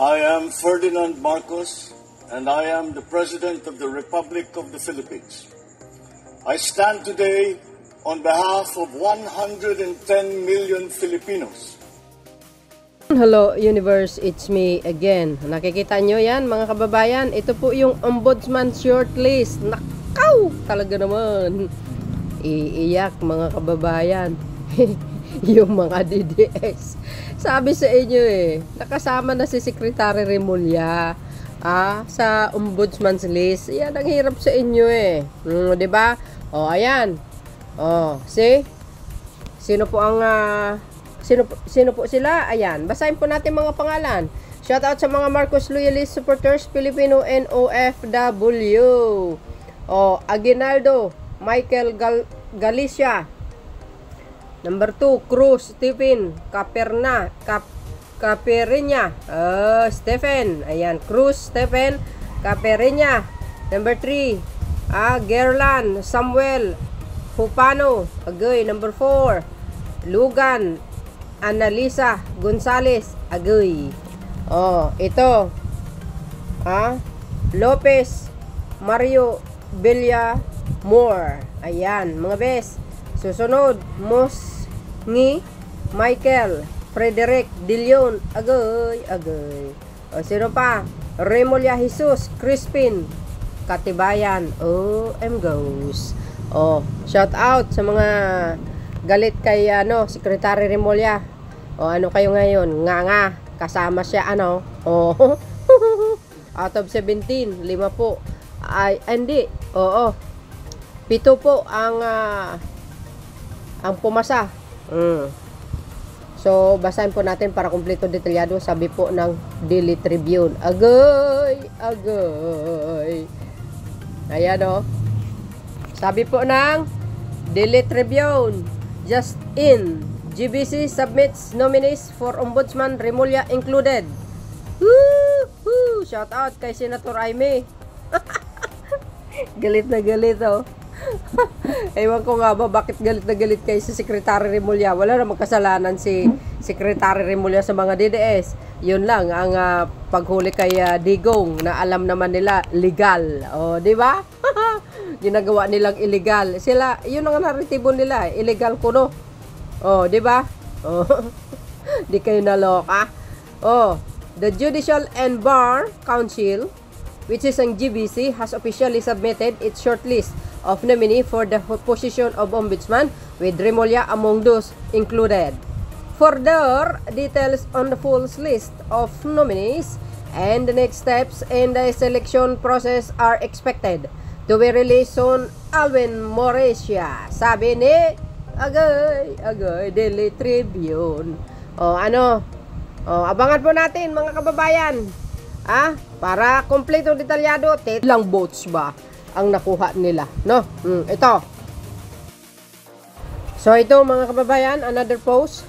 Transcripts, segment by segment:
I am Ferdinand Marcos, and I am the President of the Republic of the Philippines. I stand today on behalf of 110 million Filipinos. Hello universe, it's me again. Nakikita nyo yan mga kababayan, ito po yung Ombudsman shortlist. Nakaw! Talaga naman. Iiyak mga kababayan. Yung mga DDS. Sabi sa inyo nakasama na si Secretary Remulla sa Ombudsman's list. Yan ang hirap sa inyo diba? Ayan. See? Sino po ang sino po sila? Ayan. Basahin po natin mga pangalan. Shout out sa mga Marcos loyalist supporters, Filipino and OFW. Aguinaldo, Michael Galicia. Number 2, Cruz, Stephen, Capereña, Stephen, ayan, Cruz, Stephen, Capereña. Number 3, Gerlan, Samuel, Hupano, agoy. Number 4, Lugan, Analisa, Gonzales, agoy. Ito, Lopez, Mario, Villamor, ayan, mga bes. Susunod, Ngi, Michael, Frederick, Dillon, agoy. Sino pa? Remulla Jesus, Crispin, Katibayan, goes. Shout out sa mga galit kay Secretary Remulla. Ano kayo ngayon? Nga, kasama siya out of 17, 5 po. Hindi. 7 po ang pumasa. So, basahin po natin para kumpleto detalyado. Sabi po ng Daily Tribune. Agoy. Ayan Sabi po ng Daily Tribune. Just in. GBC submits nominees for Ombudsman Remulla included. Woo! Shout out kay Senator Aimee. Galit na galit Ewan ko nga ba bakit galit na galit kay si Secretary Remulla. Wala namang kasalanan si Secretary Remulla sa mga DDS. Yun lang ang paghuli kay Digong na alam naman nila legal. Di ba? Ginagawa nilang illegal. Sila, yun ang naritibo nila, illegal kuno. Di ba? Di kayo naloka. The Judicial and Bar Council, which is ang GBC, has officially submitted its shortlist of nominee for the position of Ombudsman, with Remulla among those included. Further details on the full list of nominees and the next steps in the selection process are expected to be released soon. Alvin Moresia, sabi ni Agoy, Daily Tribune. Abangan po natin mga kababayan. Para kompleto detalyado, ilang votes ba ang nakuha nila, ito. So ito mga kababayan, another post,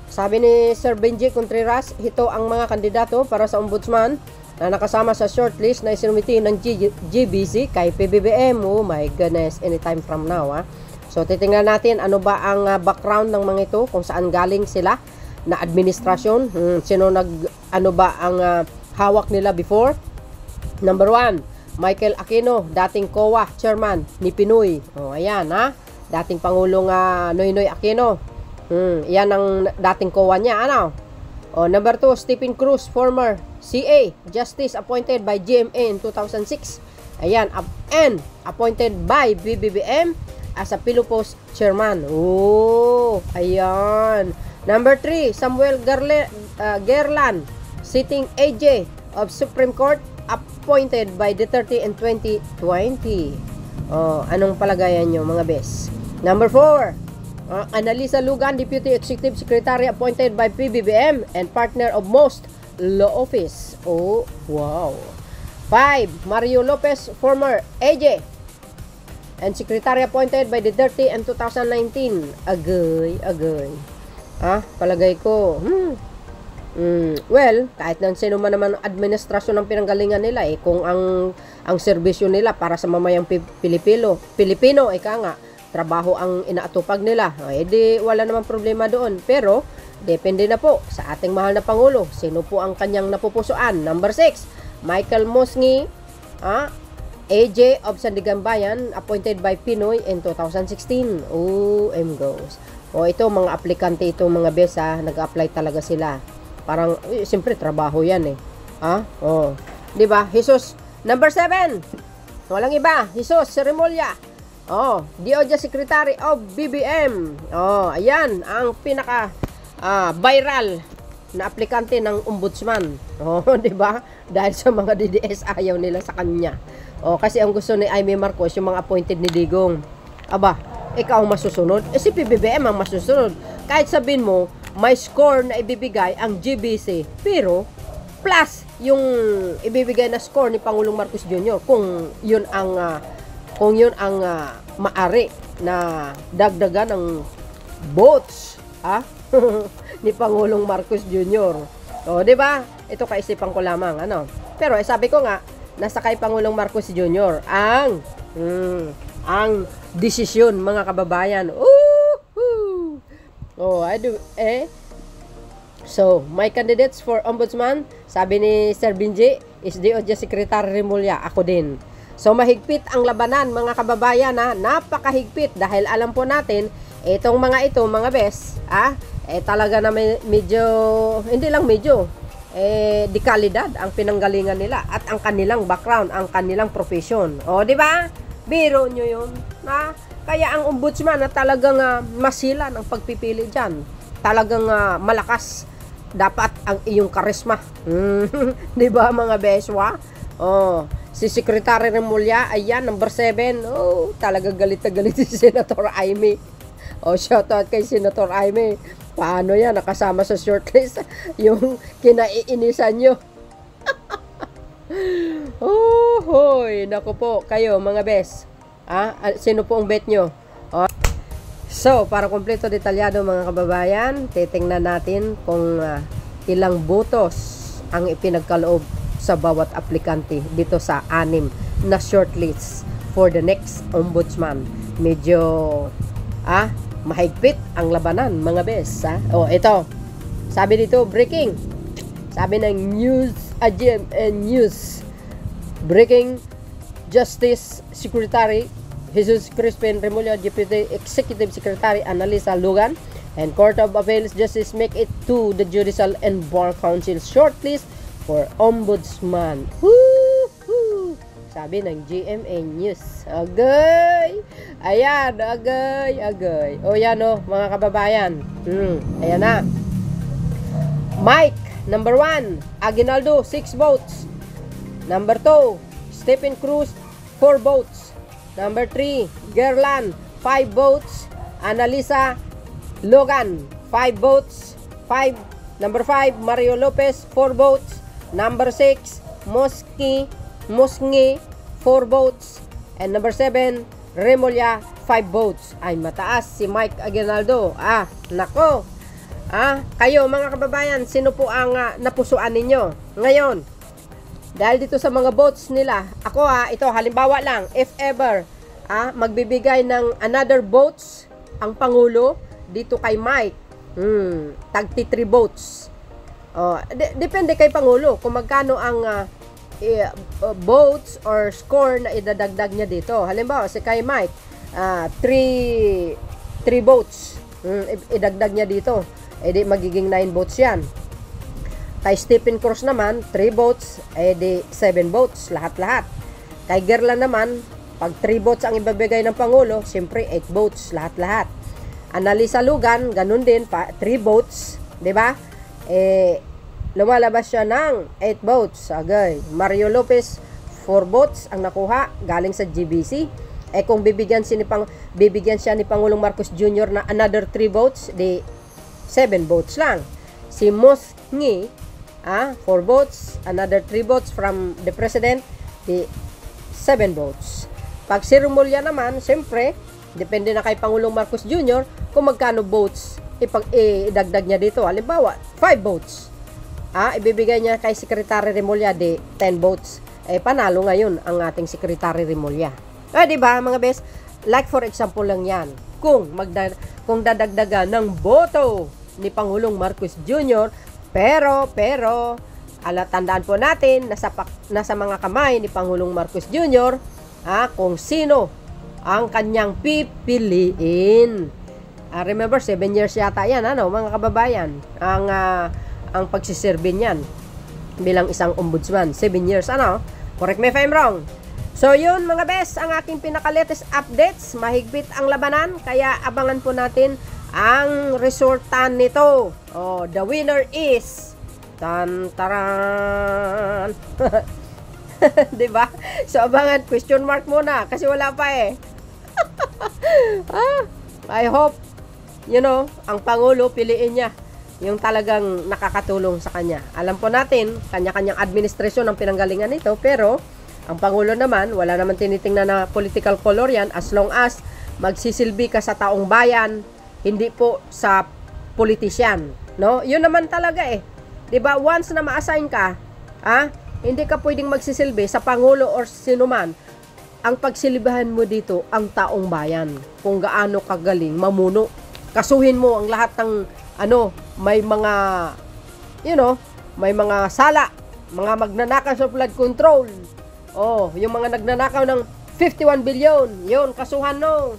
sabi ni Sir Benji Contreras, ito ang mga kandidato para sa ombudsman na nakasama sa shortlist na isinumiti ng GBC kay PBBM. Oh my goodness, anytime from now. So titingnan natin ano ba ang background ng mga ito, kung saan galing sila na administrasyon, sino ano ba ang hawak nila before. Number 1, Michael Aquino, dating COA chairman ni Pinoy. Ayan dating Pangulong Noynoy Aquino. Yan ang dating COA niya, Number 2, Stephen Cruz, former CA, Justice appointed by GMA in 2006. Ayan, and appointed by BBBM as a Pilupos chairman. Ayan. Number 3, Samuel Gerlan, sitting AJ of Supreme Court, appointed by Duterte in 2020. Anong palagayan nyo mga bes? Number 4, Analisa Lugan, Deputy Executive Secretary, appointed by PBBM and partner of most law office. Wow. 5, Mario Lopez, former AJ and Secretary, appointed by Duterte in 2019. Agoy. Palagay ko well, kahit nang sino man naman administrasyon ng pinanggalingan nila kung ang serbisyo nila para sa mamayang Pilipino ika nga trabaho ang inaatupag nila, di wala namang problema doon. Pero Depende na po sa ating mahal na Pangulo. Sino po ang kanyang napupusuan? Number 6, Michael Musngi, AJ of Sandiganbayan, appointed by Pinoy in 2016. goes. Ito mga aplikante, ito mga besa, nag-apply talaga sila. Parang, siyempre, trabaho yan eh. Diba? Jesus, number 7. Walang iba. Jesus Remulla. DOJ Secretary of BBM. Ayan, ang pinaka viral na aplikante ng ombudsman. Diba? Dahil sa mga DDS, ayaw nila sa kanya. Kasi ang gusto ni Amy Marcos, yung mga appointed ni Digong. Aba, ikaw ang masusunod. Si PBBM ang masusunod. Kahit sabihin mo, may score na ibibigay ang GBC. Pero, plus, yung ibibigay na score ni Pangulong Marcos Jr. kung yun ang maari na dagdagan ng votes ni Pangulong Marcos Jr. Di ba? Ito kaisipan ko lamang, Pero sabi ko nga, nasa kay Pangulong Marcos Jr. ang desisyon, mga kababayan. So, my candidates for ombudsman, sabi ni Sir Binji, is DOJ Secretary Remulla. Ako din. So, mahigpit ang labanan, mga kababayan, napakahigpit, dahil alam po natin, itong mga bes, talaga na medyo, hindi lang medyo, di kalidad ang pinanggalingan nila at ang kanilang background, ang kanilang profession. Di ba? Biro nyo yun. Kaya ang ombudsman na talagang masila ng pagpipili dyan. Talagang malakas dapat ang iyong karisma. Di ba mga beswa? Si Secretary Remulla, ayan, number 7. Talagang galit na galit si Senator Amy. Shoutout kay Senator Amy. Paano yan? Nakasama sa shortlist yung kinaiinisan nyo. Hoy, naku po, kayo mga bes. Sino po ang bet nyo? So, para kompleto detalyado mga kababayan, titingnan natin kung ilang botos ang ipinagkaloob sa bawat aplikante dito sa 6 na shortlist for the next ombudsman. Medyo mahigpit ang labanan, mga bes. Ito. Sabi dito, breaking. Sabi ng News, AGMN News. Breaking, Justice Secretary Jesus Crispin Remulla, Deputy Executive Secretary Annalisa Lugan, and Court of Appeals Justice make it to the Judicial and Bar Council shortlist for Ombudsman. Woo! Sabi ng GMA News. Agay! Ayan, agay. Yan mga kababayan. Ayan na. Mike, number 1, Aguinaldo, 6 votes. Number 2, Stephen Cruz, 4 votes. Number 3, Gerlan, 5 votes. Annalisa Logan, 5 votes. Number 5, Mario Lopez, 4 votes. Number 6, Musngi, 4 votes. And number 7, Remulla, 5 votes. Ay, mataas si Mike Aguinaldo. Nako. Kayo mga kababayan, sino po ang napusuan ninyo ngayon? Dahil dito sa mga votes nila, ako ito halimbawa lang, if ever magbibigay ng another votes ang Pangulo dito kay Mike, tagti 3 votes. Depende kay Pangulo kung magkano ang votes or score na idadagdag niya dito. Halimbawa, si kay Mike, 3 votes idagdag niya dito. Di magiging 9 votes yan. Kay Stephen Cruz naman, 3 votes, di 7 votes, lahat-lahat. Kay Gerlan naman, pag 3 votes ang ibabigay ng Pangulo, siyempre 8 votes, lahat-lahat. Annalisa Lugan, ganun din, 3 votes, di ba? Lumalabas siya ng 8 votes. Agay. Mario Lopez, 4 votes ang nakuha, galing sa GBC. Kung bibigyan siya ni Pangulong Marcos Jr. na another 3 votes, di 7 votes lang. Si Musngi, 4 votes, another 3 votes from the President, di 7 votes. Pag si Remulla naman, siyempre, depende na kay Pangulong Marcos Jr. kung magkano votes idagdag niya dito. Halimbawa, 5 votes. Ibibigay niya kay Secretary Remulla, di 10 votes. Panalo ngayon ang ating Secretary Remulla. Diba, mga best? Like for example lang yan. Kung dadagdagan ng boto ni Pangulong Marcos Jr. Pero, tandaan po natin, nasa mga kamay ni Pangulong Marcos Jr. Kung sino ang kanyang pipiliin. Remember, 7 years yata yan, mga kababayan, ang pagsiserve niyan bilang isang ombudsman. 7 years, correct me if I'm wrong. So yun mga bes, ang aking pinaka-latest updates. Mahigpit ang labanan, kaya abangan po natin ang resulta nito. The winner is taran. Diba? So abangan, question mark muna kasi wala pa eh. I hope, ang Pangulo piliin niya yung talagang nakakatulong sa kanya. Alam po natin, kanya-kanyang administrasyon ang pinanggalingan nito, pero ang Pangulo naman, wala naman tinitingnan na political color yan, as long as magsisilbi ka sa taong bayan, hindi po sa politician. No? Yun naman talaga eh. Diba? Once na ma-assign ka, hindi ka pwedeng magsisilbi sa Pangulo or sinuman. Ang pagsilbihan mo dito, ang taong bayan. Kung gaano kagaling, mamuno. Kasuhin mo ang lahat ng, may mga, may mga sala, mga magnanakaw sa flood control. Yung mga nagnanakaw ng 51 billion, yun, kasuhan no.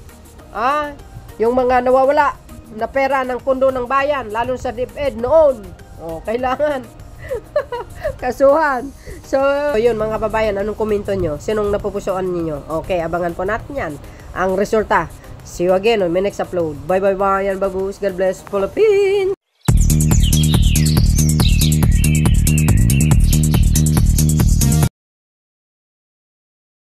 Yung mga nawawala na pera ng pondo ng bayan, lalo sa DepEd noon. Kailangan. Kasuhan. So, yun mga babayan, anong komento nyo? Sinong napupusuan ninyo? Okay, abangan po natin yan. Ang resulta. See you again on my next upload. Bye bye bayan, babus. God bless Philippines.